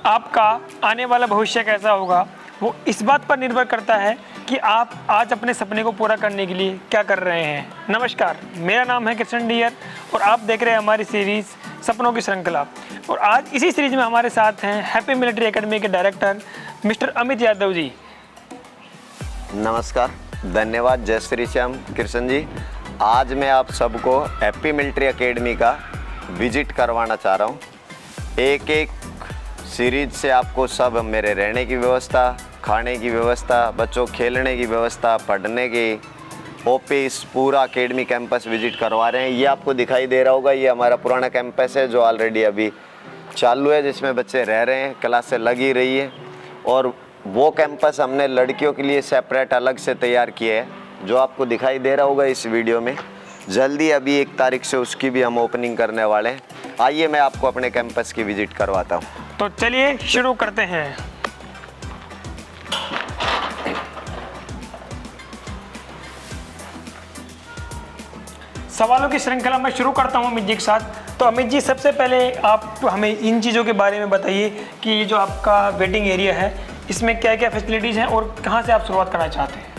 आपका आने वाला भविष्य कैसा होगा वो इस बात पर निर्भर करता है कि आप आज अपने सपने को पूरा करने के लिए क्या कर रहे हैं। नमस्कार, मेरा नाम है कृष्ण डियर और आप देख रहे हैं हमारी सीरीज़ सपनों की श्रृंखला। और आज इसी सीरीज में हमारे साथ हैं हैप्पी मिलिट्री एकेडमी के डायरेक्टर मिस्टर अमित यादव जी। नमस्कार, धन्यवाद। जय श्री श्याम कृष्ण जी। आज मैं आप सबको हैप्पी मिलिट्री एकेडमी का विजिट करवाना चाह रहा हूँ। एक एक सीरीज से आपको सब मेरे रहने की व्यवस्था, खाने की व्यवस्था, बच्चों खेलने की व्यवस्था, पढ़ने की, ऑफिस, पूरा एकेडमी कैंपस विजिट करवा रहे हैं। ये आपको दिखाई दे रहा होगा, ये हमारा पुराना कैंपस है जो ऑलरेडी अभी चालू है, जिसमें बच्चे रह रहे हैं, क्लासें लगी रही है। और वो कैंपस हमने लड़कियों के लिए सेपरेट अलग से तैयार किए है, जो आपको दिखाई दे रहा होगा इस वीडियो में। जल्दी अभी 1 तारीख से उसकी भी हम ओपनिंग करने वाले हैं। आइए मैं आपको अपने कैंपस की विजिट करवाता हूँ। तो चलिए शुरू करते हैं। सवालों की श्रृंखला मैं शुरू करता हूं अमित जी के साथ। तो अमित जी, सबसे पहले आप हमें इन चीज़ों के बारे में बताइए कि ये जो आपका वेटिंग एरिया है इसमें क्या क्या फैसिलिटीज़ हैं और कहां से आप शुरुआत करना चाहते हैं।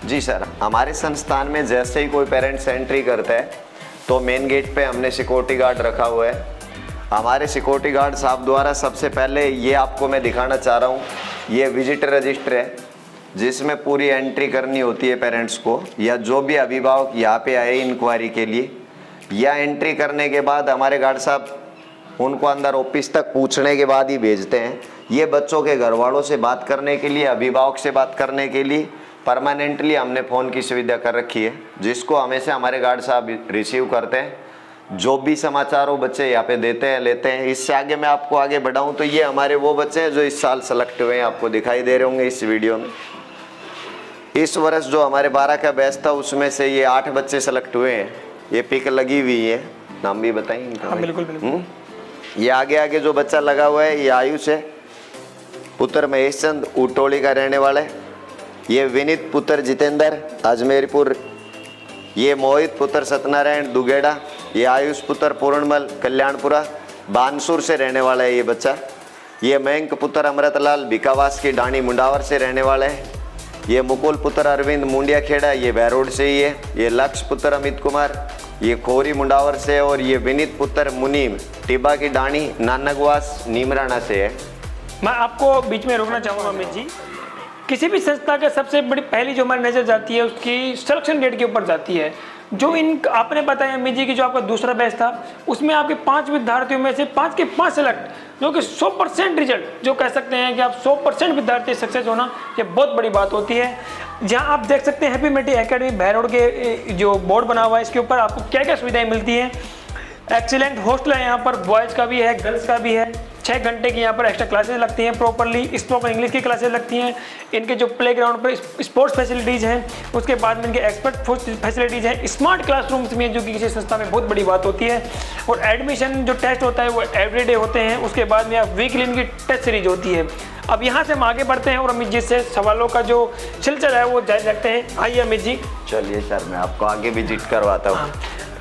जी सर, हमारे संस्थान में जैसे ही कोई पेरेंट्स एंट्री करता है तो मेन गेट पे हमने सिक्योरिटी गार्ड रखा हुआ है। हमारे सिक्योरिटी गार्ड साहब द्वारा सबसे पहले ये आपको मैं दिखाना चाह रहा हूँ, ये विजिटर रजिस्टर है जिसमें पूरी एंट्री करनी होती है पेरेंट्स को या जो भी अभिभावक यहाँ पे आए इंक्वायरी के लिए। या एंट्री करने के बाद हमारे गार्ड साहब उनको अंदर ऑफिस तक पूछने के बाद ही भेजते हैं। ये बच्चों के घर वालों से बात करने के लिए, अभिभावक से बात करने के लिए परमानेंटली हमने फ़ोन की सुविधा कर रखी है, जिसको हमेशा हमारे गार्ड साहब रिसीव करते हैं। जो भी समाचार हो बच्चे यहाँ पे देते हैं, लेते हैं। इससे आगे मैं आपको आगे बढ़ाऊँ तो ये हमारे वो बच्चे हैं जो इस साल सेलेक्ट हुए हैं, आपको दिखाई दे रहे होंगे इस वीडियो में। इस वर्ष जो हमारे 12 का बैच था उसमें से ये 8 बच्चे सेलेक्ट हुए हैं। ये पिक लगी हुई है, नाम भी बताएं इनका। हाँ, बिल्कुल बिल्कुल। ये आगे आगे जो बच्चा लगा हुआ है ये आयुष है, पुत्र महेश चंद उटोली का रहने वाला है। ये विनीत पुत्र जितेंद्र अजमेरपुर, ये मोहित पुत्र सत्यनारायण दुगेड़ा, ये आयुष पुत्र पूर्णमल कल्याणपुरा बानसूर से रहने वाला है ये बच्चा। ये मयंक पुत्र अमृतलाल भिकावास की डाणी मुंडावर से रहने वाला है। ये मुकुल पुत्र अरविंद मुंडिया खेड़ा, ये बैरोड से ही है। ये लक्ष्य पुत्र अमित कुमार, ये खोरी मुंडावर से। और ये विनीत पुत्र मुनीम टिब्बा की डाणी नानकवास नीमराना से है। मैं आपको बीच में रोकना चाहूँगा अमित जी। किसी भी संस्था का सबसे बड़ी पहली जो हमारी नज़र जाती है उसकी सिलेक्शन डेट के ऊपर जाती है। जो इन आपने बताया अमित जी कि जो आपका दूसरा बैच था उसमें आपके 5 विद्यार्थियों में से 5 के 5 सेलेक्ट, जो कि 100% रिजल्ट, जो कह सकते हैं कि आप 100% विद्यार्थी सक्सेस होना, ये बहुत बड़ी बात होती है। जहां आप देख सकते हैं हैप्पी मिलिट्री एकेडमी बैरोड के जो बोर्ड बना हुआ है इसके ऊपर आपको क्या क्या सुविधाएं मिलती हैं। एक्सीलेंट हॉस्टल है यहाँ पर, बॉयज़ का भी है, गर्ल्स का भी है। 6 घंटे की यहाँ पर एक्स्ट्रा क्लासेस लगती हैं, प्रॉपरली स्पोकन इंग्लिश की क्लासेस लगती हैं। इनके जो प्लेग्राउंड पर स्पोर्ट्स फैसिलिटीज़ हैं, उसके बाद में इनके एक्सपर्ट फैसिलिटीज़ हैं, स्मार्ट क्लासरूम्स में, जो कि किसी संस्था में बहुत बड़ी बात होती है। और एडमिशन जो टेस्ट होता है वो एवरीडे होते हैं। उसके बाद में वीकली इनकी टेस्ट सीरीज होती है। अब यहाँ से हम आगे बढ़ते हैं और अमित जी से सवालों का जो सिलसिला है वो जारी रखते हैं। आइए अमित जी। चलिए सर, मैं आपको आगे विजिट करवाता हूँ।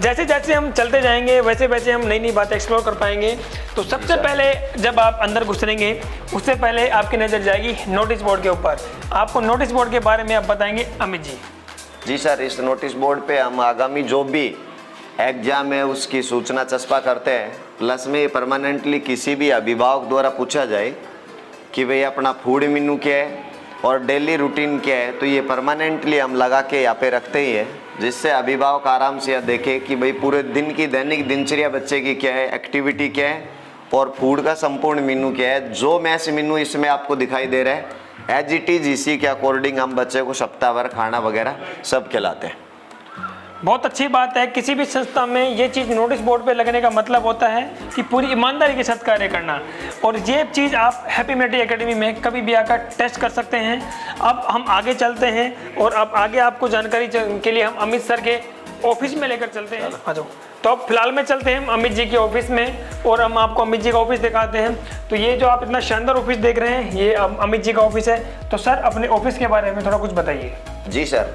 जैसे जैसे हम चलते जाएंगे वैसे वैसे हम नई नई बातें एक्सप्लोर कर पाएंगे। तो सबसे पहले जब आप अंदर घुसरेंगे उससे पहले आपकी नज़र जाएगी नोटिस बोर्ड के ऊपर। आपको नोटिस बोर्ड के बारे में आप बताएंगे अमित जी। जी सर, इस नोटिस बोर्ड पे हम आगामी जो भी एग्जाम है उसकी सूचना चस्पा करते हैं। प्लस में परमानेंटली किसी भी अभिभावक द्वारा पूछा जाए कि भाई अपना फूड मेन्यू क्या है और डेली रूटीन क्या है, तो ये परमानेंटली हम लगा के यहाँ पे रखते ही हैं, जिससे अभिभावक आराम से यह देखे कि भाई पूरे दिन की दैनिक दिनचर्या बच्चे की क्या है, एक्टिविटी क्या है और फूड का संपूर्ण मेन्यू क्या है। जो मैस मेन्यू इसमें आपको दिखाई दे रहा है एज इट इज इसी के अकॉर्डिंग हम बच्चे को सप्ताह भर खाना वगैरह सब खिलाते हैं। बहुत अच्छी बात है। किसी भी संस्था में ये चीज़ नोटिस बोर्ड पे लगने का मतलब होता है कि पूरी ईमानदारी के साथ कार्य करना। और ये चीज़ आप हैप्पी मिलिट्री एकेडमी में कभी भी आकर टेस्ट कर सकते हैं। अब हम आगे चलते हैं और अब आगे आपको जानकारी के लिए हम अमित सर के ऑफिस में लेकर चलते हैं। आ जाओ। तो अब फिलहाल में चलते हैं हम अमित जी के ऑफिस में और हम आपको अमित जी का ऑफिस दिखाते हैं। तो ये जो आप इतना शानदार ऑफिस देख रहे हैं ये अमित जी का ऑफिस है। तो सर अपने ऑफिस के बारे में थोड़ा कुछ बताइए। जी सर,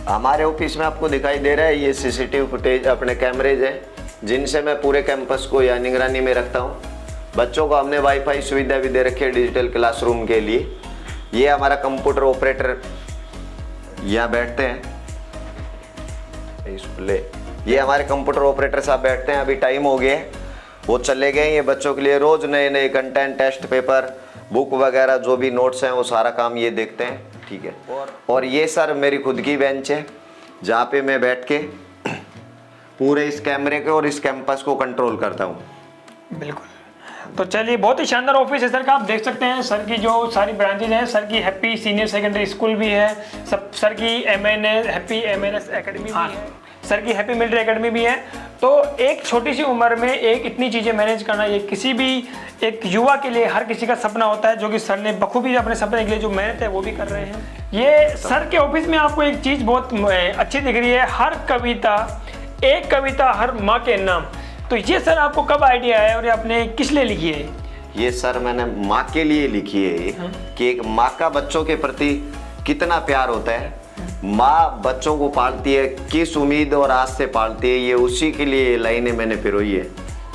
हमारे ऑफिस में आपको दिखाई दे रहा है ये सीसीटीवी फुटेज अपने कैमरेज हैं, जिनसे मैं पूरे कैंपस को या निगरानी में रखता हूँ। बच्चों को हमने वाईफाई सुविधा भी दे रखी है डिजिटल क्लासरूम के लिए। ये हमारा कंप्यूटर ऑपरेटर यहाँ बैठते हैं, ये हमारे कंप्यूटर ऑपरेटर साहब बैठते हैं। अभी टाइम हो गया है, वो चले गए। ये बच्चों के लिए रोज नए नए कंटेंट, टेस्ट पेपर, बुक वगैरह जो भी नोट्स हैं वो सारा काम ये देखते हैं। ठीक है। और ये सर मेरी खुद की बेंच है जहाँ पे मैं बैठ के पूरे इस कैमरे के और इस कैंपस को कंट्रोल करता हूँ। बिल्कुल। तो चलिए, बहुत ही शानदार ऑफिस है सर का। आप देख सकते हैं सर की जो सारी ब्रांचेज हैं, सर की हैप्पी सीनियर सेकेंडरी स्कूल भी है, सब सर की हैप्पी MNS एकेडमी भी है, सर की हैप्पी मिलिट्री एकेडमी भी है। तो एक छोटी सी उम्र में एक इतनी चीज़ें मैनेज करना, ये किसी भी एक युवा के लिए, हर किसी का सपना होता है, जो कि सर ने बखूबी अपने सपने के लिए जो मेहनत है वो भी कर रहे हैं। ये सर के ऑफिस में आपको एक चीज़ बहुत अच्छी दिख रही है, हर कविता, एक कविता हर माँ के नाम। तो ये सर आपको कब आइडिया आया और ये आपने किस लिए लिखी है? ये सर मैंने माँ के लिए लिखी है ये, कि एक माँ का बच्चों के प्रति कितना प्यार होता है। माँ बच्चों को पालती है, किस उम्मीद और आस से पालती है, ये उसी के लिए ये लाइनें मैंने पिरोई है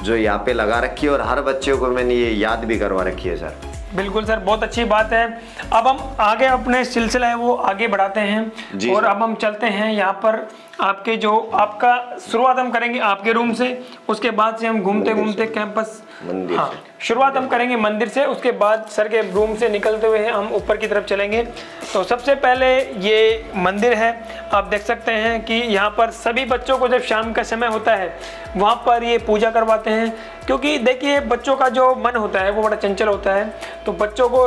जो यहाँ पे लगा रखी है, और हर बच्चे को मैंने ये याद भी करवा रखी है सर। बिल्कुल सर, बहुत अच्छी बात है। अब हम आगे अपने सिलसिला है वो आगे बढ़ाते हैं और अब हम चलते हैं यहाँ पर आपके जो आपका शुरुआत हम करेंगे आपके रूम से, उसके बाद से हम घूमते घूमते कैंपस मंदिर हाँ शुरुआत हम करेंगे मंदिर से, उसके बाद सर के रूम से निकलते हुए हम ऊपर की तरफ चलेंगे। तो सबसे पहले ये मंदिर है, आप देख सकते हैं कि यहाँ पर सभी बच्चों को जब शाम का समय होता है वहाँ पर ये पूजा करवाते हैं, क्योंकि देखिए बच्चों का जो मन होता है वो बड़ा चंचल होता है। तो बच्चों को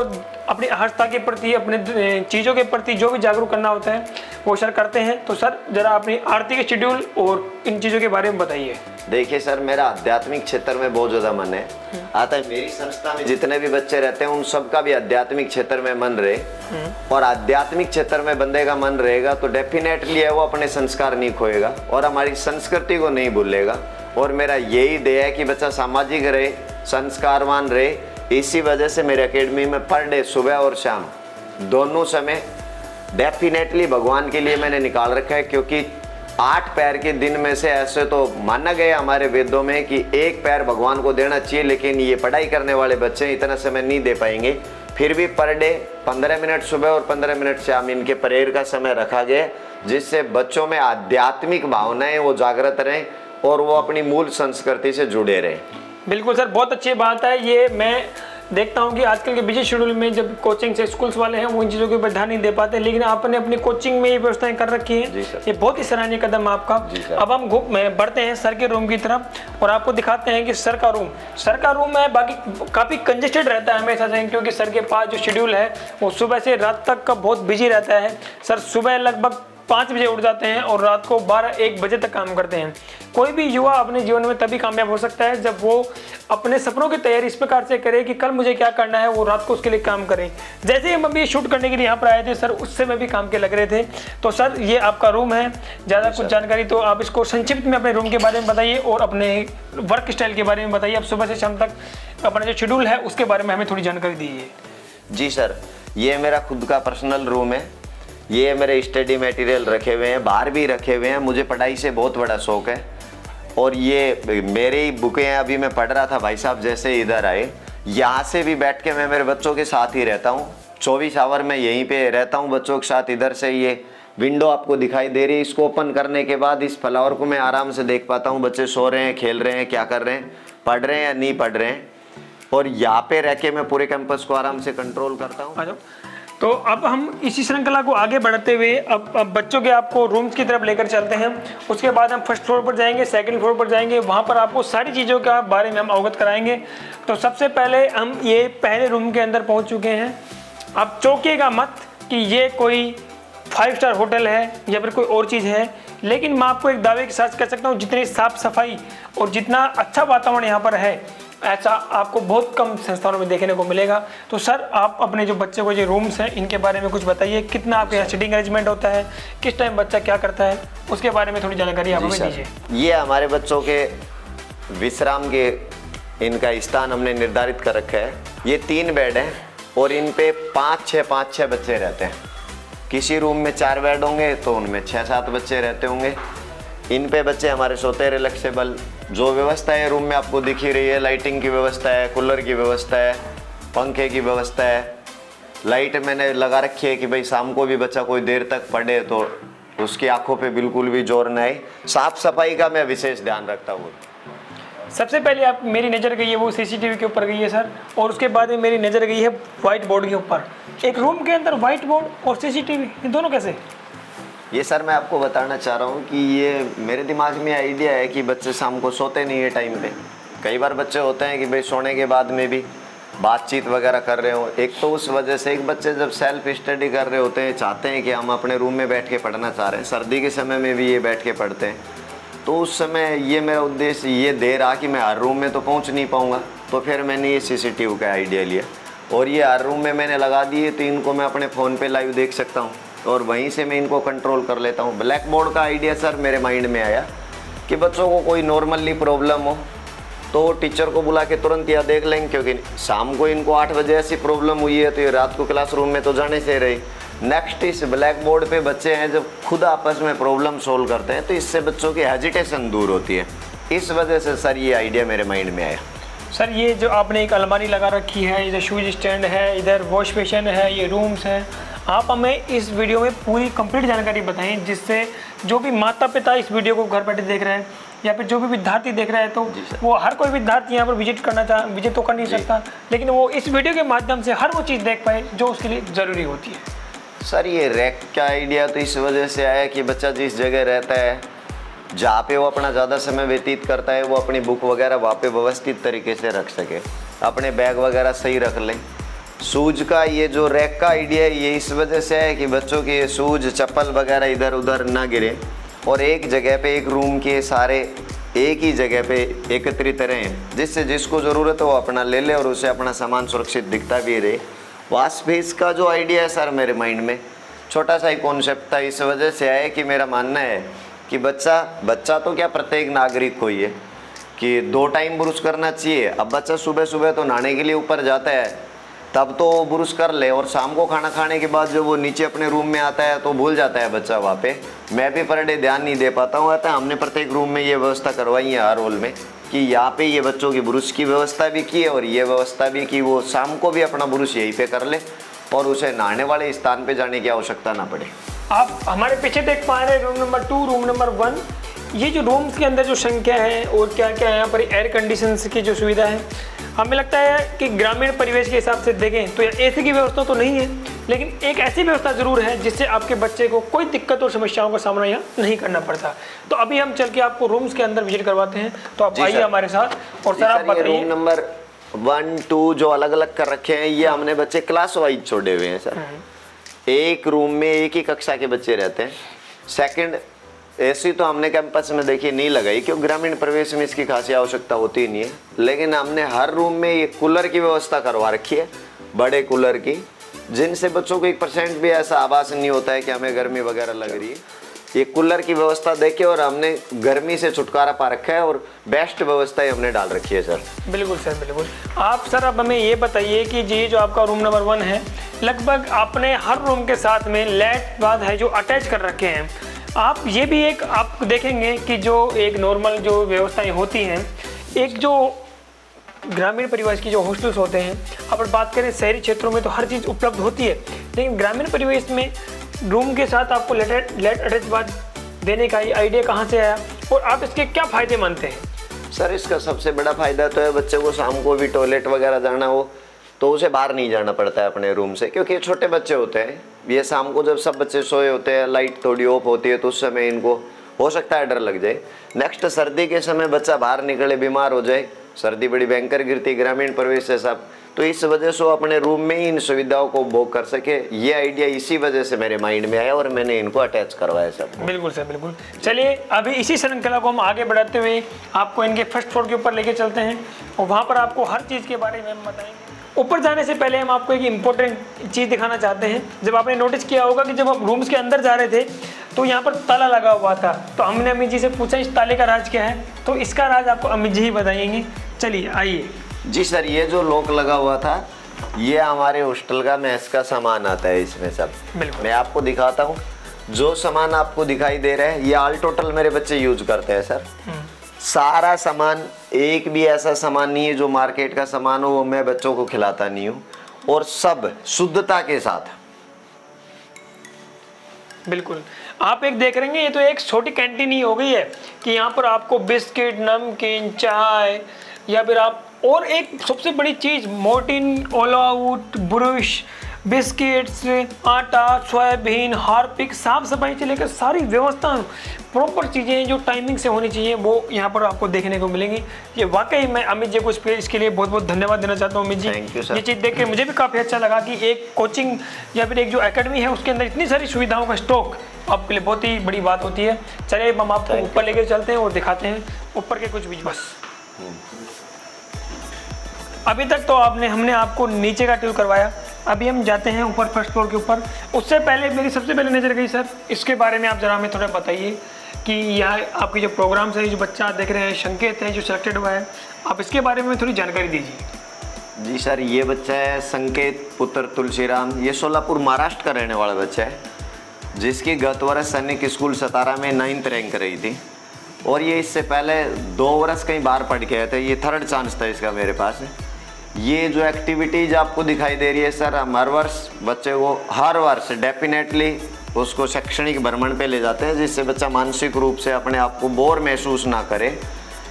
अपनी आहर्ता के प्रति, अपने चीज़ों के प्रति जो भी जागरूक करना होता है वो सर करते हैं। तो सर जरा अपनी आरती के शेड्यूल और इन चीज़ों के बारे में बताइए। देखिए सर, मेरा आध्यात्मिक क्षेत्र में बहुत ज़्यादा मन है आता है। मेरी संस्था में जितने भी बच्चे रहते हैं उन सबका भी आध्यात्मिक क्षेत्र में मन रहे, और आध्यात्मिक क्षेत्र में बंदे का मन रहेगा तो डेफिनेटली है वो अपने संस्कार नहीं खोएगा और हमारी संस्कृति को नहीं भूलेगा। और मेरा यही ध्येय है कि बच्चा सामाजिक रहे, संस्कारवान रहे। इसी वजह से मेरे एकेडमी में पर डे सुबह और शाम दोनों समय डेफिनेटली भगवान के लिए मैंने निकाल रखा है, क्योंकि 8 पैर के दिन में से ऐसे तो माना गया हमारे वेदों में कि 1 पैर भगवान को देना चाहिए, लेकिन ये पढ़ाई करने वाले बच्चे इतना समय नहीं दे पाएंगे। फिर भी पर डे 15 मिनट सुबह और 15 मिनट शाम इनके प्रेयर का समय रखा गया, जिससे बच्चों में आध्यात्मिक भावनाएं वो जागृत रहें और वो अपनी मूल संस्कृति से जुड़े रहें। बिल्कुल सर, बहुत अच्छी बात है। ये मैं देखता हूँ कि आजकल के बिजी शेड्यूल में जब कोचिंग से स्कूल्स वाले हैं वो इन चीज़ों के ऊपर ध्यान नहीं दे पाते, लेकिन आपने अपनी कोचिंग में ये व्यवस्थाएं कर रखी है। ये बहुत ही सराहनीय कदम है आपका। अब हम बढ़ते हैं सर के रूम की तरफ और आपको दिखाते हैं कि सर का रूम है, बाकी काफ़ी कंजेस्टेड रहता है हमेशा से, क्योंकि सर के पास जो शेड्यूल है वो सुबह से रात तक का बहुत बिजी रहता है। सर सुबह लगभग 5 बजे उठ जाते हैं और रात को 12-1 बजे तक काम करते हैं। कोई भी युवा अपने जीवन में तभी कामयाब हो सकता है जब वो अपने सपनों की तैयारी इस प्रकार से करे कि कल मुझे क्या करना है, वो रात को उसके लिए काम करें। जैसे ही हम अभी शूट करने के लिए यहाँ पर आए थे सर, उससे में भी काम के लग रहे थे। तो सर ये आपका रूम है, ज़्यादा कुछ जानकारी तो आप इसको संक्षिप्त में अपने रूम के बारे में बताइए और अपने वर्क स्टाइल के बारे में बताइए। अब सुबह से शाम तक अपना जो शेड्यूल है उसके बारे में हमें थोड़ी जानकारी दीजिए। जी सर, ये मेरा खुद का पर्सनल रूम है। ये मेरे स्टडी मटेरियल रखे हुए हैं, बाहर भी रखे हुए हैं। मुझे पढ़ाई से बहुत बड़ा शौक है और ये मेरी ही बुकें हैं। अभी मैं पढ़ रहा था, भाई साहब जैसे इधर आए, यहाँ से भी बैठ के मैं मेरे बच्चों के साथ ही रहता हूँ। 24 आवर मैं यहीं पे रहता हूँ बच्चों के साथ। इधर से ये विंडो आपको दिखाई दे रही है, इसको ओपन करने के बाद इस फ्लावर को मैं आराम से देख पाता हूँ। बच्चे सो रहे हैं, खेल रहे हैं, क्या कर रहे हैं, पढ़ रहे हैं या नहीं पढ़ रहे हैं। और यहाँ पे रह के मैं पूरे कैंपस को आराम से कंट्रोल करता हूँ। तो अब हम इसी श्रृंखला को आगे बढ़ाते हुए अब बच्चों के आपको रूम्स की तरफ लेकर चलते हैं। उसके बाद हम फर्स्ट फ्लोर पर जाएंगे, सेकंड फ्लोर पर जाएंगे, वहाँ पर आपको सारी चीज़ों के बारे में हम अवगत कराएंगे। तो सबसे पहले हम ये पहले रूम के अंदर पहुँच चुके हैं। अब चौंकिएगा मत कि ये कोई 5 स्टार होटल है या फिर कोई और चीज़ है, लेकिन मैं आपको एक दावे के साथ कह सकता हूँ जितनी साफ़ सफाई और जितना अच्छा वातावरण यहाँ पर है ऐसा आपको बहुत कम संस्थानों में देखने को मिलेगा। तो सर आप अपने जो बच्चे को जो रूम्स हैं इनके बारे में कुछ बताइए। कितना आपके यहाँ सीटिंग अरेंजमेंट होता है, किस टाइम बच्चा क्या करता है, उसके बारे में थोड़ी जानकारी आप हमें दीजिए। ये हमारे बच्चों के विश्राम के इनका स्थान हमने निर्धारित कर रखा है। ये 3 बेड हैं और इन पे 5-6 बच्चे रहते हैं। किसी रूम में 4 बेड होंगे तो उनमें 6-7 बच्चे रहते होंगे। इन पे बच्चे हमारे सोते हैं रिलैक्सेबल। जो व्यवस्था है रूम में आपको दिख ही रही है, लाइटिंग की व्यवस्था है, कूलर की व्यवस्था है, पंखे की व्यवस्था है, लाइट मैंने लगा रखी है कि भाई शाम को भी बच्चा कोई देर तक पढ़े तो उसकी आंखों पे बिल्कुल भी जोर न आए। साफ सफाई का मैं विशेष ध्यान रखता हूँ। सबसे पहले आप मेरी नज़र गई है वो सीसीटीवी के ऊपर गई है सर, और उसके बाद में मेरी नज़र गई है वाइट बोर्ड के ऊपर। एक रूम के अंदर वाइट बोर्ड और सीसीटीवी, ये दोनों कैसे? ये सर मैं आपको बताना चाह रहा हूँ कि ये मेरे दिमाग में आइडिया है कि बच्चे शाम को सोते नहीं है टाइम पे। कई बार बच्चे होते हैं कि भाई सोने के बाद में भी बातचीत वगैरह कर रहे हो। एक तो उस वजह से एक बच्चे जब सेल्फ स्टडी कर रहे होते हैं, चाहते हैं कि हम अपने रूम में बैठ के पढ़ना चाह रहे हैं, सर्दी के समय में भी ये बैठ के पढ़ते हैं, तो उस समय ये मेरा उद्देश्य ये दे रहा कि मैं हर रूम में तो पहुंच नहीं पाऊंगा, तो फिर मैंने ये सीसीटीवी का आइडिया लिया और ये हर रूम में मैंने लगा दिए, तो इनको मैं अपने फ़ोन पे लाइव देख सकता हूँ और वहीं से मैं इनको कंट्रोल कर लेता हूँ। ब्लैक बोर्ड का आइडिया सर मेरे माइंड में आया कि बच्चों को कोई नॉर्मली प्रॉब्लम हो तो टीचर को बुला के तुरंत यह देख लेंगे, क्योंकि शाम को इनको 8 बजे ऐसी प्रॉब्लम हुई है तो ये रात को क्लासरूम में तो जाने से रही। नेक्स्ट इस ब्लैक बोर्ड पे बच्चे हैं जब खुद आपस में प्रॉब्लम सोल्व करते हैं तो इससे बच्चों की हेजिटेशन दूर होती है। इस वजह से सर ये आइडिया मेरे माइंड में आया। सर ये जो आपने एक अलमारी लगा रखी है, इधर शूज स्टैंड है, इधर वॉश बेसिन है, ये रूम्स हैं, आप हमें इस वीडियो में पूरी कंप्लीट जानकारी बताएं जिससे जो भी माता पिता इस वीडियो को घर बैठे देख रहे हैं या फिर जो भी विद्यार्थी देख रहा है, तो वो हर कोई विद्यार्थी यहाँ पर विजिट तो कर नहीं सकता, लेकिन वो इस वीडियो के माध्यम से हर वो चीज़ देख पाए जो उसके लिए ज़रूरी होती है। सर ये रैक का आइडिया तो इस वजह से आया कि बच्चा जिस जगह रहता है, जहाँ पे वो अपना ज़्यादा समय व्यतीत करता है, वो अपनी बुक वगैरह वहाँ पे व्यवस्थित तरीके से रख सके, अपने बैग वगैरह सही रख ले। शूज का ये जो रैक का आइडिया है ये इस वजह से है कि बच्चों के शूज चप्पल वगैरह इधर उधर ना गिरे और एक जगह पे एक रूम के सारे एक ही जगह पे एकत्रित रहें, जिससे जिसको ज़रूरत है वो अपना ले ले और उसे अपना सामान सुरक्षित दिखता भी रहे। वॉश स्पेस का जो आइडिया है सर मेरे माइंड में छोटा सा ही कॉन्सेप्ट था, इस वजह से आया कि मेरा मानना है कि बच्चा तो क्या प्रत्येक नागरिक को ही है कि 2 टाइम ब्रश करना चाहिए। अब बच्चा सुबह सुबह तो नहाने के लिए ऊपर जाता है तब तो वो ब्रश कर ले और शाम को खाना खाने के बाद जब वो नीचे अपने रूम में आता है तो भूल जाता है बच्चा वहाँ पे। मैं भी पर डे ध्यान नहीं दे पाता हूँ। अतः हमने प्रत्येक रूम में ये व्यवस्था करवाई है हर हॉल में कि यहाँ पे ये बच्चों की ब्रश की व्यवस्था भी की है और ये व्यवस्था भी कि वो शाम को भी अपना ब्रश यहीं पे कर ले और उसे नहाने वाले स्थान पे जाने की आवश्यकता ना पड़े। आप हमारे पीछे देख पा रहे हैं रूम नंबर 2, रूम नंबर 1। ये जो रूम्स के अंदर जो संख्या है और क्या क्या यहाँ पर एयर कंडीशन की जो सुविधा है, हमें लगता है कि ग्रामीण परिवेश के हिसाब से देखें तो एसी की व्यवस्था तो नहीं है, लेकिन एक ऐसी व्यवस्था ज़रूर है जिससे आपके बच्चे को कोई दिक्कत और समस्याओं का सामना यहाँ नहीं करना पड़ता। तो अभी हम चल के आपको रूम्स के अंदर विजिट करवाते हैं, तो आप आइए हमारे साथ। और सर आप बताइए, रूम नंबर 1, 2 जो अलग अलग कर रखे हैं ये हमने बच्चे क्लास वाइज छोड़े हुए हैं सर। एक रूम में एक ही कक्षा के बच्चे रहते हैं। सेकंड एसी तो हमने कैंपस में देखिए नहीं लगाई क्योंकि ग्रामीण प्रवेश में इसकी खासी आवश्यकता होती ही नहीं है, लेकिन हमने हर रूम में ये कूलर की व्यवस्था करवा रखी है, बड़े कूलर की, जिनसे बच्चों को 1% भी ऐसा आभास नहीं होता है कि हमें गर्मी वगैरह लग रही है। ये कूलर की व्यवस्था देखे और हमने गर्मी से छुटकारा पा रखा है और बेस्ट व्यवस्था हमने डाल रखी है सर। बिल्कुल सर, बिल्कुल। आप सर अब हमें ये बताइए कि ये जो आपका रूम नंबर 1 है, लगभग आपने हर रूम के साथ में लैट बाथ है जो अटैच कर रखे हैं। आप ये भी एक आप देखेंगे कि जो एक नॉर्मल जो व्यवस्थाएं होती हैं, एक जो ग्रामीण परिवेश की जो हॉस्टल्स होते हैं, अगर बात करें शहरी क्षेत्रों में तो हर चीज़ उपलब्ध होती है, लेकिन ग्रामीण परिवेश में रूम के साथ आपको लेट अटैच बाथ देने का ये आइडिया कहाँ से आया और आप इसके क्या फ़ायदे मानते हैं? सर इसका सबसे बड़ा फ़ायदा तो है बच्चे को शाम को भी टॉयलेट वगैरह जाना हो तो उसे बाहर नहीं जाना पड़ता है अपने रूम से, क्योंकि छोटे बच्चे होते हैं। ये शाम को जब सब बच्चे सोए होते हैं, लाइट थोड़ी ऑफ होती है, तो उस समय इनको हो सकता है डर लग जाए। नेक्स्ट सर्दी के समय बच्चा बाहर निकले बीमार हो जाए, सर्दी बड़ी भयंकर गिरती ग्रामीण परिवेश से सब, तो इस वजह से वो अपने रूम में ही इन सुविधाओं को उपभोग कर सके। ये आइडिया इसी वजह से मेरे माइंड में आया और मैंने इनको अटैच करवाया सब। बिल्कुल सर, बिल्कुल। चलिए अभी इसी श्रृंखला को हम आगे बढ़ाते हुए आपको इनके फर्स्ट फ्लोर के ऊपर लेके चलते हैं और वहाँ पर आपको हर चीज़ के बारे में हम बताएंगे। ऊपर जाने से पहले हम आपको एक इम्पोर्टेंट चीज़ दिखाना चाहते हैं। जब आपने नोटिस किया होगा कि जब हम रूम्स के अंदर जा रहे थे तो यहाँ पर ताला लगा हुआ था, तो हमने अमित जी से पूछा इस ताले का राज क्या है, तो इसका राज आपको अमित जी ही बताएंगे। चलिए आइए। जी सर, ये जो लॉक लगा हुआ था ये हमारे हॉस्टल का मैस का सामान आता है इसमें सब। बिल्कुल। मैं आपको दिखाता हूँ। जो सामान आपको दिखाई दे रहा है ये ऑल टोटल मेरे बच्चे यूज करते हैं सर। सारा सामान, एक भी ऐसा सामान नहीं है जो मार्केट का सामान हो वो मैं बच्चों को खिलाता नहीं हूँ, और सब शुद्धता के साथ। बिल्कुल। आप एक देख रहे हैं, ये तो एक छोटी कैंटीन ही हो गई है कि यहाँ पर आपको बिस्किट, नमकीन, चाय, या फिर आप, और एक सबसे बड़ी चीज़ Mortein, all out, brush, biscuits, आटा, सोयाबीन, हार्पिक, साफ सफाई से लेकर सारी व्यवस्था, प्रॉपर चीज़ें जो टाइमिंग से होनी चाहिए वो यहाँ पर आपको देखने को मिलेंगी। ये वाकई मैं अमित जी को इसके लिए बहुत बहुत धन्यवाद देना चाहता हूँ। अमित जी, ये चीज़ देख के मुझे भी काफ़ी अच्छा लगा कि एक कोचिंग या फिर एक जो एकेडमी है उसके अंदर इतनी सारी सुविधाओं का स्टॉक आपके लिए बहुत ही बड़ी बात होती है। चलिए हम आपको ऊपर लेकर चलते हैं और दिखाते हैं ऊपर के कुछ बीच। बस अभी तक तो हमने आपको नीचे का टूर करवाया, अभी हम जाते हैं ऊपर फर्स्ट फ्लोर के ऊपर। उससे पहले मेरी सबसे पहले नज़र गई सर, इसके बारे में आप ज़रा हमें थोड़ा बताइए कि यहाँ आपके जो प्रोग्राम्स है, जो बच्चा आप देख रहे हैं संकेत है जो सिलेक्टेड हुआ है, आप इसके बारे में थोड़ी जानकारी दीजिए। जी सर, ये बच्चा है संकेत पुत्र तुलसीराम, ये सोलापुर महाराष्ट्र का रहने वाला बच्चा है, जिसकी गत वर्ष सैनिक स्कूल सतारा में 9th रैंक रही थी, और ये इससे पहले 2 वर्ष कहीं बाहर पढ़ के आए थे। ये 3rd चांस था इसका मेरे पास। ये जो एक्टिविटीज़ आपको दिखाई दे रही है सर, हम हर वर्ष बच्चे को हर वर्ष डेफिनेटली उसको शैक्षणिक भ्रमण पे ले जाते हैं, जिससे बच्चा मानसिक रूप से अपने आप को बोर महसूस ना करे।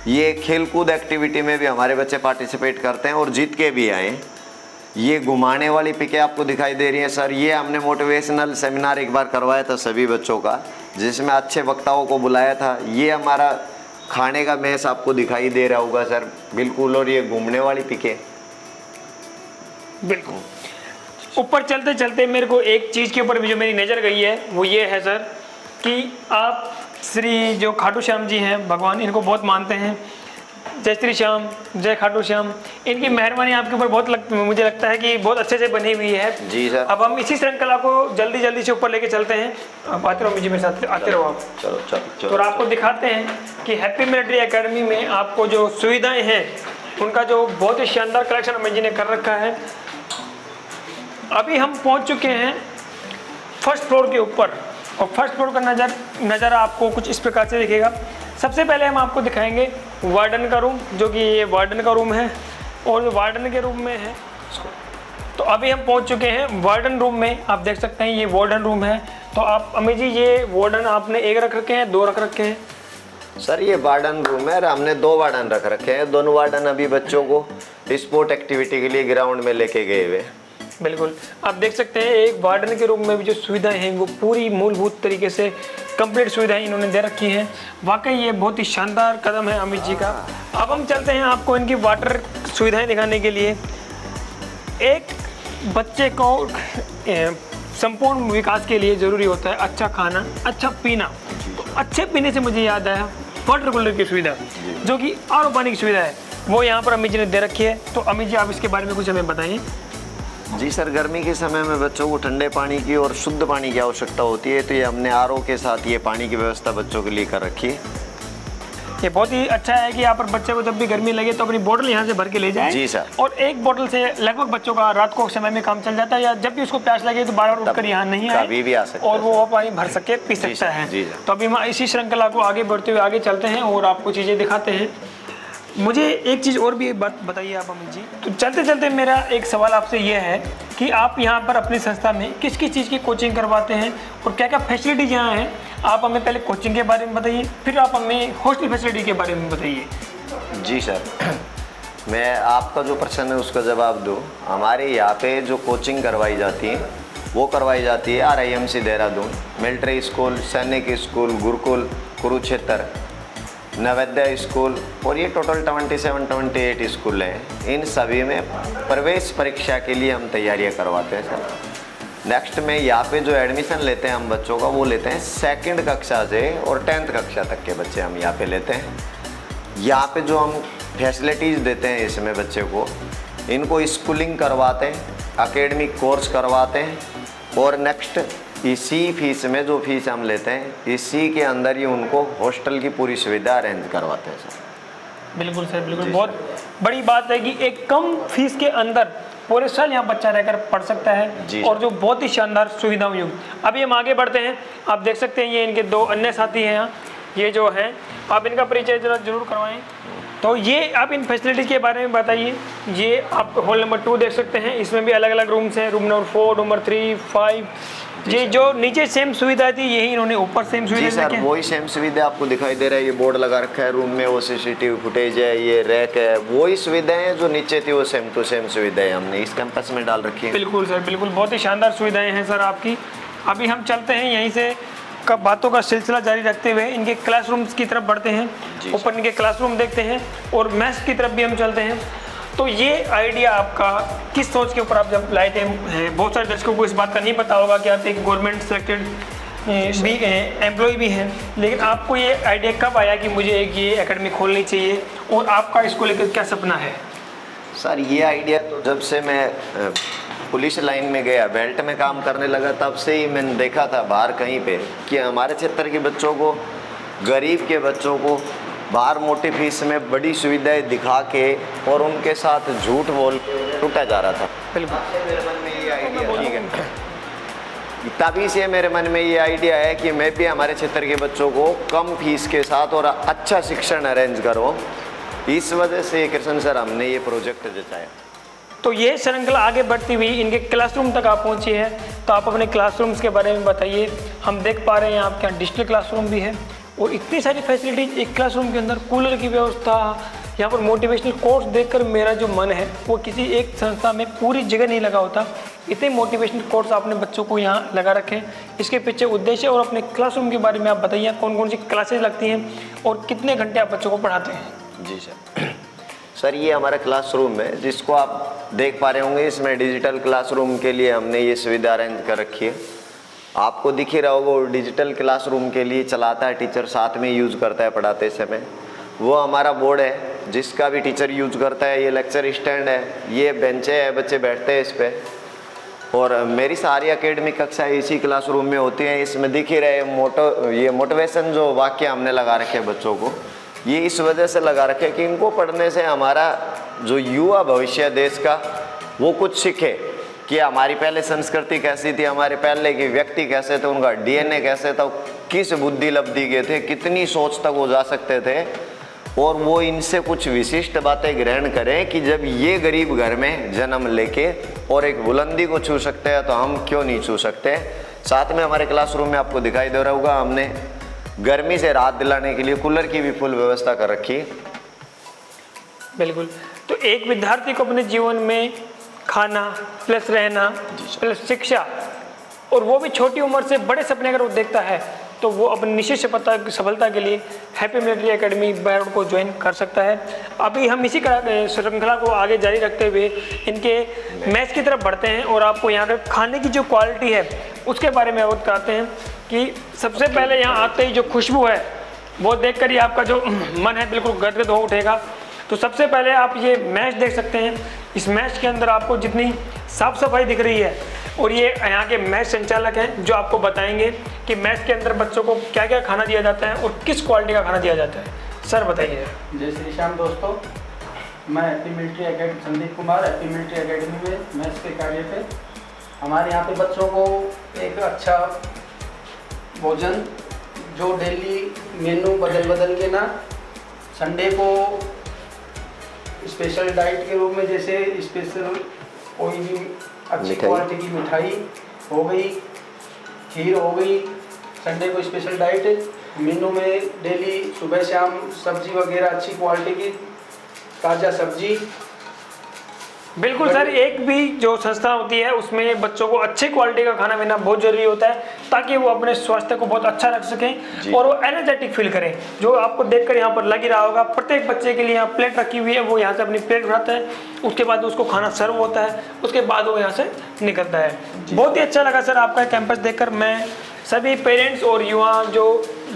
ये खेलकूद एक्टिविटी में भी हमारे बच्चे पार्टिसिपेट करते हैं और जीत के भी आए। ये घुमाने वाली पिकें आपको दिखाई दे रही हैं सर, ये हमने मोटिवेशनल सेमिनार एक बार करवाया था सभी बच्चों का, जिसमें अच्छे वक्ताओं को बुलाया था। ये हमारा खाने का मेस आपको दिखाई दे रहा होगा सर, बिल्कुल, और ये घूमने वाली पिकें। बिल्कुल। ऊपर चलते चलते मेरे को एक चीज़ के ऊपर भी जो मेरी नज़र गई है वो ये है सर कि आप श्री जो खाटू श्याम जी हैं भगवान, इनको बहुत मानते हैं। जय श्री श्याम, जय खाटू श्याम, इनकी मेहरबानी आपके ऊपर बहुत मुझे लगता है कि बहुत अच्छे से बनी हुई है। जी सर। अब हम इसी श्रृंखला को जल्दी जल्दी से ऊपर लेके चलते हैं। आप आते रहो जी मेरे साथ, आते रहो आप। चलो चलो। तो आपको दिखाते हैं कि हैप्पी मिलिट्री एकेडमी में आपको जो सुविधाएं हैं उनका जो बहुत ही शानदार कलेक्शन अमित जी ने कर रखा है। अभी हम पहुंच चुके हैं फर्स्ट फ्लोर के ऊपर, और फर्स्ट फ्लोर का नज़ारा आपको कुछ इस प्रकार से दिखेगा। सबसे पहले हम आपको दिखाएंगे वार्डन का रूम, जो कि ये वार्डन का रूम है, और जो वार्डन के रूम में है, तो अभी हम पहुंच चुके हैं वार्डन रूम में। आप देख सकते हैं ये वार्डन रूम है। तो आप अमित जी, ये वार्डन आपने एक रख रखे हैं, 2 रख रखे हैं? सर ये वार्डन रूम है, हमने 2 वार्डन रख रखे हैं। दोनों वार्डन अभी बच्चों को स्पोर्ट एक्टिविटी के लिए ग्राउंड में लेके गए हुए। बिल्कुल, आप देख सकते हैं एक वार्डन के रूम में भी जो सुविधाएं हैं वो पूरी मूलभूत तरीके से कंप्लीट सुविधाएं इन्होंने दे रखी हैं। वाकई ये बहुत ही शानदार कदम है अमित जी का। अब हम चलते हैं आपको इनकी वाटर सुविधाएं दिखाने के लिए। एक बच्चे को संपूर्ण विकास के लिए ज़रूरी होता है अच्छा खाना, अच्छा पीना। तो अच्छे पीने से मुझे याद आया वाटर कूलर की सुविधा, जो कि आर पानी की सुविधा है, वो यहाँ पर अमित जी ने दे रखी है। तो अमित जी आप इसके बारे में कुछ हमें बताइए। जी सर, गर्मी के समय में बच्चों को ठंडे पानी की और शुद्ध पानी की आवश्यकता होती है, तो ये हमने आरओ के साथ ये पानी की व्यवस्था बच्चों के लिए कर रखी है। ये बहुत ही अच्छा है कि यहाँ पर बच्चे को जब भी गर्मी लगे तो अपनी बोतल यहाँ से भर के ले जाए। जी सर। और एक बोतल से लगभग बच्चों का रात को समय में काम चल जाता है, या जब भी उसको प्यास लगे तो बार बार उठकर यहाँ नहीं आए, कभी भी आ सकता है और वो पानी भर सके, पी सकता है। तो अभी हम इसी श्रृंखला को आगे बढ़ते हुए आगे चलते हैं और आपको चीज़ें दिखाते हैं। मुझे एक चीज़ और भी बात बताइए आप अमित जी। तो चलते चलते मेरा एक सवाल आपसे ये है कि आप यहाँ पर अपनी संस्था में किस किस चीज़ की कोचिंग करवाते हैं और क्या क्या फैसिलिटीज़ यहाँ हैं। आप हमें पहले कोचिंग के बारे में बताइए, फिर आप हमें हॉस्टल फैसिलिटी के बारे में बताइए। जी सर, मैं आपका जो प्रश्न है उसका जवाब दूँ। हमारे यहाँ पे जो कोचिंग करवाई जाती है वो करवाई जाती है RIMC देहरादून, मिलिट्री स्कूल, सैनिक स्कूल, गुरुकुल, कुरुक्षेत्र, नवोदय स्कूल, और ये टोटल 27-28 स्कूल हैं। इन सभी में प्रवेश परीक्षा के लिए हम तैयारियां करवाते हैं सर। नेक्स्ट में यहाँ पे जो एडमिशन लेते हैं हम बच्चों का, वो लेते हैं 2nd कक्षा से और 10th कक्षा तक के बच्चे हम यहाँ पे लेते हैं। यहाँ पे जो हम फैसिलिटीज़ देते हैं इसमें बच्चे को, इनको स्कूलिंग करवाते हैं, एकेडमिक कोर्स करवाते हैं, और नेक्स्ट इसी फीस में जो फीस हम लेते हैं इसी के अंदर ही उनको हॉस्टल की पूरी सुविधा अरेंज करवाते हैं सर। बिल्कुल सर, बिल्कुल। बहुत बड़ी बात है कि एक कम फीस के अंदर पूरे साल यहाँ बच्चा रहकर पढ़ सकता जी। है, और जो बहुत ही शानदार सुविधाओं युक्त। अभी हम आगे बढ़ते हैं, आप देख सकते हैं ये इनके 2 अन्य साथी हैं यहाँ, ये जो हैं, आप इनका परिचय जरा जरूर करवाएं। तो ये आप इन फैसिलिटीज़ के बारे में बताइए। ये आप हॉल नंबर 2 देख सकते हैं, इसमें भी अलग अलग रूम्स हैं, रूम नंबर 4, नंबर 3, 5। ये जो नीचे सेम सुविधा थी यही इन्होंने ऊपर सेम जी सुविधा सर, रखी है। वही सेम सुविधा आपको दिखाई दे रहा है, ये बोर्ड लगा रखा है रूम में, वो सीसीटीवी फुटेज है, ये रैक है, वही सुविधाएं हैं जो नीचे थी वो सेम टू सेम सुविधाएं हमने इस कैंपस में डाल रखी है। बिल्कुल सर, बिल्कुल, बहुत ही शानदार सुविधाएं हैं सर आपकी। अभी हम चलते हैं यहीं से का बातों का सिलसिला जारी रखते हुए इनके क्लासरूम्स की तरफ बढ़ते हैं, ऊपर इनके क्लासरूम देखते हैं और मैथ्स की तरफ भी हम चलते हैं। तो ये आइडिया आपका किस सोच के ऊपर आप जब लाए थे? बहुत सारे दर्शकों को इस बात का नहीं पता होगा कि आप एक गवर्नमेंट सेलेक्टेड भी एम्प्लॉय भी हैं, लेकिन आपको ये आइडिया कब आया कि मुझे एक ये एकेडमी खोलनी चाहिए, और आपका इसको लेकर क्या सपना है? सर ये आइडिया तो जब से मैं पुलिस लाइन में गया, बेल्ट में काम करने लगा, तब से ही मैंने देखा था बाहर कहीं पे कि हमारे क्षेत्र के बच्चों को, गरीब के बच्चों को बाहर मोटी फीस में बड़ी सुविधाएं दिखा के और उनके साथ झूठ बोल लूटा जा रहा था। बिल्कुल, मेरे मन में ये आइडिया, ठीक है, तभी से मेरे मन में ये आइडिया है कि मैं भी हमारे क्षेत्र के बच्चों को कम फीस के साथ और अच्छा शिक्षण अरेंज करूँ। इस वजह से कृष्ण सर हमने ये प्रोजेक्ट जचाया। तो ये श्रृंखला आगे बढ़ती हुई इनके क्लासरूम तक आप पहुंची है, तो आप अपने क्लासरूम्स के बारे में बताइए। हम देख पा रहे हैं आपके यहाँ डिजिटल क्लासरूम भी है, और इतनी सारी फैसिलिटीज एक क्लासरूम के अंदर, कूलर की व्यवस्था, यहाँ पर मोटिवेशनल कोर्स देखकर मेरा जो मन है वो किसी एक संस्था में पूरी जगह नहीं लगा होता। इतने मोटिवेशनल कोर्स आपने बच्चों को यहाँ लगा रखे हैं, इसके पीछे उद्देश्य, और अपने क्लासरूम के बारे में आप बताइए, कौन कौन सी क्लासेज लगती हैं और कितने घंटे आप बच्चों को पढ़ाते हैं? जी सर, सर ये हमारा क्लासरूम है जिसको आप देख पा रहे होंगे। इसमें डिजिटल क्लासरूम के लिए हमने ये सुविधा अरेंज कर रखी है, आपको दिख ही रहा होगा। वो डिजिटल क्लासरूम के लिए चलाता है टीचर, साथ में यूज़ करता है पढ़ाते समय। वो हमारा बोर्ड है जिसका भी टीचर यूज़ करता है। ये लेक्चर स्टैंड है, ये बेंचे है, बच्चे बैठते हैं इस पर। और मेरी सारी एकेडमिक कक्षाएं इसी क्लासरूम में होती हैं। इसमें दिख ही रहे ये मोटिवेशन जो वाक्य हमने लगा रखे हैं बच्चों को, ये इस वजह से लगा रखे कि इनको पढ़ने से हमारा जो युवा भविष्य देश का वो कुछ सीखे कि हमारी पहले संस्कृति कैसी थी, हमारे पहले के व्यक्ति कैसे थे, उनका डीएनए कैसे था, किस बुद्धि लब्धि के थे, कितनी सोच तक वो जा सकते थे, और वो इनसे कुछ विशिष्ट बातें ग्रहण करें कि जब ये गरीब घर में जन्म लेके और एक बुलंदी को छू सकते हैं तो हम क्यों नहीं छू सकते। साथ में हमारे क्लासरूम में आपको दिखाई दे रहा होगा, हमने गर्मी से राहत दिलाने के लिए कूलर की भी फुल व्यवस्था कर रखी है। बिल्कुल, तो एक विद्यार्थी को अपने जीवन में खाना प्लस रहना प्लस शिक्षा, और वो भी छोटी उम्र से बड़े सपने अगर वो देखता है तो वो अपनी निश्चित सफलता के लिए हैप्पी मिलिट्री एकेडमी बैरोड को ज्वाइन कर सकता है। अभी हम इसी श्रृंखला को आगे जारी रखते हुए इनके मैच की तरफ बढ़ते हैं, और आपको यहाँ पर खाने की जो क्वालिटी है उसके बारे में अवगत कराते हैं कि सबसे पहले यहाँ आते ही जो खुशबू है वो देखकर ही आपका जो मन है बिल्कुल गदगद हो उठेगा। तो सबसे पहले आप ये मैच देख सकते हैं। इस मैच के अंदर आपको जितनी साफ सफाई दिख रही है, और ये यहाँ के मैच संचालक हैं जो आपको बताएंगे कि मैच के अंदर बच्चों को क्या क्या खाना दिया जाता है और किस क्वालिटी का खाना दिया जाता है। सर बताइए। जय श्री श्याम दोस्तों, मैं happy military academy Sandeep Kumar happy military academy में मैथ्स के कार्य पे हमारे यहाँ पे बच्चों को एक अच्छा भोजन जो डेली मेनू बदल के ना, संडे को स्पेशल डाइट के रूप में, जैसे स्पेशल कोई भी अच्छी क्वालिटी की मिठाई हो गई, खीर हो गई, संडे को स्पेशल डाइट मेनू में डेली सुबह शाम सब्जी वगैरह अच्छी क्वालिटी की ताज़ा सब्जी। बिल्कुल सर, एक भी जो संस्था होती है उसमें बच्चों को अच्छी क्वालिटी का खाना मिलना बहुत जरूरी होता है, ताकि वो अपने स्वास्थ्य को बहुत अच्छा रख सकें और वो एनर्जेटिक फील करें। जो आपको देखकर यहाँ पर लग ही रहा होगा, प्रत्येक बच्चे के लिए यहाँ प्लेट रखी हुई है, वो यहाँ से अपनी प्लेट उठाता है, उसके बाद उसको खाना सर्व होता है, उसके बाद वो यहाँ से निकलता है। बहुत ही अच्छा लगा सर आपका कैंपस देखकर। मैं सभी पेरेंट्स और युवा जो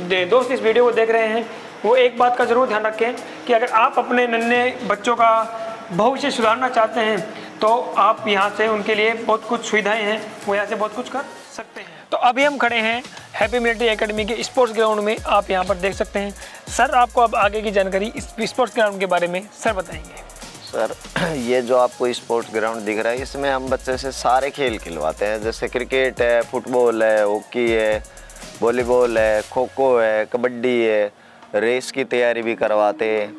दोस्त इस वीडियो को देख रहे हैं वो एक बात का ज़रूर ध्यान रखें कि अगर आप अपने नन्हे बच्चों का भविष्य सुधारना चाहते हैं तो आप यहाँ से उनके लिए बहुत कुछ सुविधाएं हैं, वो यहाँ से बहुत कुछ कर सकते हैं। तो अभी हम खड़े हैं हैप्पी मिलिट्री एकेडमी के स्पोर्ट्स ग्राउंड में, आप यहाँ पर देख सकते हैं। सर आपको अब आगे की जानकारी इस स्पोर्ट्स ग्राउंड के बारे में सर बताएंगे। सर ये जो आपको स्पोर्ट्स ग्राउंड दिख रहा है इसमें हम बच्चे से सारे खेल खिलवाते हैं, जैसे क्रिकेट है, फुटबॉल है, हॉकी है, वॉलीबॉल है, खो खो है, कबड्डी है, रेस की तैयारी भी करवाते हैं।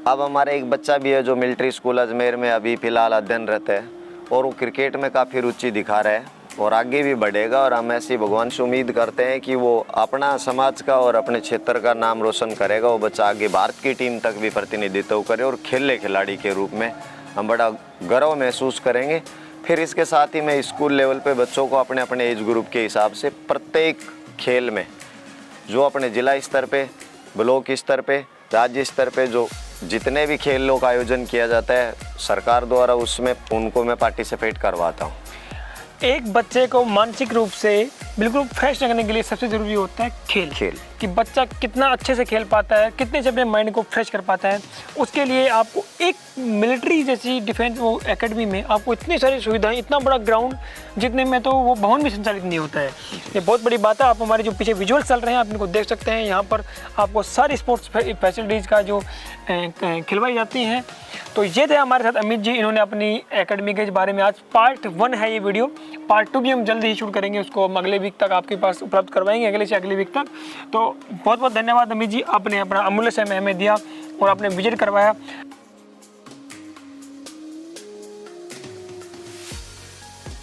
अब हमारे एक बच्चा भी है जो मिलिट्री स्कूल अजमेर में अभी फ़िलहाल अध्ययनरत है और वो क्रिकेट में काफ़ी रुचि दिखा रहा है और आगे भी बढ़ेगा और हम ऐसी भगवान से उम्मीद करते हैं कि वो अपना समाज का और अपने क्षेत्र का नाम रोशन करेगा। वो बच्चा आगे भारत की टीम तक भी प्रतिनिधित्व करे और खेले खिलाड़ी के रूप में हम बड़ा गर्व महसूस करेंगे। फिर इसके साथ ही मैं स्कूल लेवल पे बच्चों को अपने अपने एज ग्रुप के हिसाब से प्रत्येक खेल में जो अपने ज़िला स्तर पे, ब्लॉक स्तर पे, राज्य स्तर पे जो जितने भी खेलों का आयोजन किया जाता है सरकार द्वारा उसमें उनको मैं पार्टिसिपेट करवाता हूँ। एक बच्चे को मानसिक रूप से बिल्कुल फ्रेश रखने के लिए सबसे ज़रूरी होता है खेल कि बच्चा कितना अच्छे से खेल पाता है, कितने से अपने माइंड को फ्रेश कर पाता है। उसके लिए आपको एक मिलिट्री जैसी डिफेंस वो एकेडमी में आपको इतनी सारी सुविधाएं, इतना बड़ा ग्राउंड जितने में तो वो भवन भी संचालित नहीं होता है। ये बहुत बड़ी बात है। आप हमारे जो पीछे विजुअल चल रहे हैं आप इनको देख सकते हैं। यहाँ पर आपको सारी स्पोर्ट्स फैसिलिटीज़ का जो खिलवाई जाती हैं। तो ये थे हमारे साथ अमित जी, इन्होंने अपनी एकेडमी के बारे में आज पार्ट 1 है ये वीडियो। पार्ट 2 भी हम जल्दी ही शूट करेंगे, उसको हम अगले वीक तक आपके पास उपलब्ध करवाएंगे, अगले से अगले वीक तक। तो बहुत बहुत धन्यवाद अमित जी, आपने अपना अमूल्य समय हमें दिया और आपने विजिट करवाया।